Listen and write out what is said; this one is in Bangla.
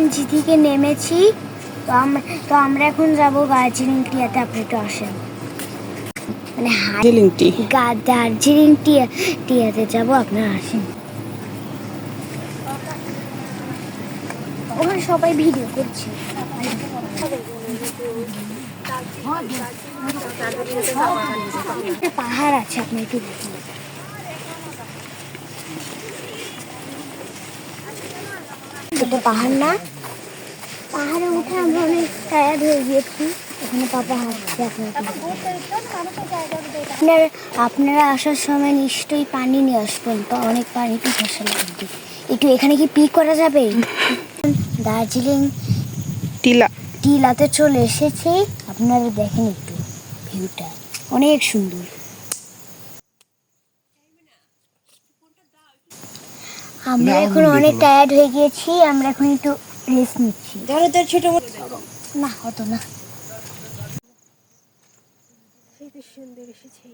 PNG থেকে নেমেছি। তো আমরা এখন যাব দার্জিলিং টিয়াতে। আপনি একটু আসেন, মানে দার্জিলিং টিয়াতে যাব, আপনারা আসেন। ওখানে সবাই ভিডিও করছে। একটা পাহাড় আছে, আপনি একটু দেখুন। এটা পাহাড় না, পাহাড়ে উঠে আমরা অনেক টায়ার্ড হয়ে গিয়েছি। এখানে পাপা হাঁটছে। আপনারা আসার সময় নিশ্চয়ই পানি নিয়ে আসবেন, অনেক পানি পিপাসা লাগবে। একটু এখানে কি পিক করা যাবে? দার্জিলিং টিলাতে চলে এসেছি। আপনারা দেখেন একটু ভিউটা, অনেক সুন্দর। আমরা এখন অনেক টায়ার্ড হয়ে গিয়েছি, আমরা এখন একটু রেস্ট নিচ্ছি। ছোট না হতো না। সুন্দর এসেছে।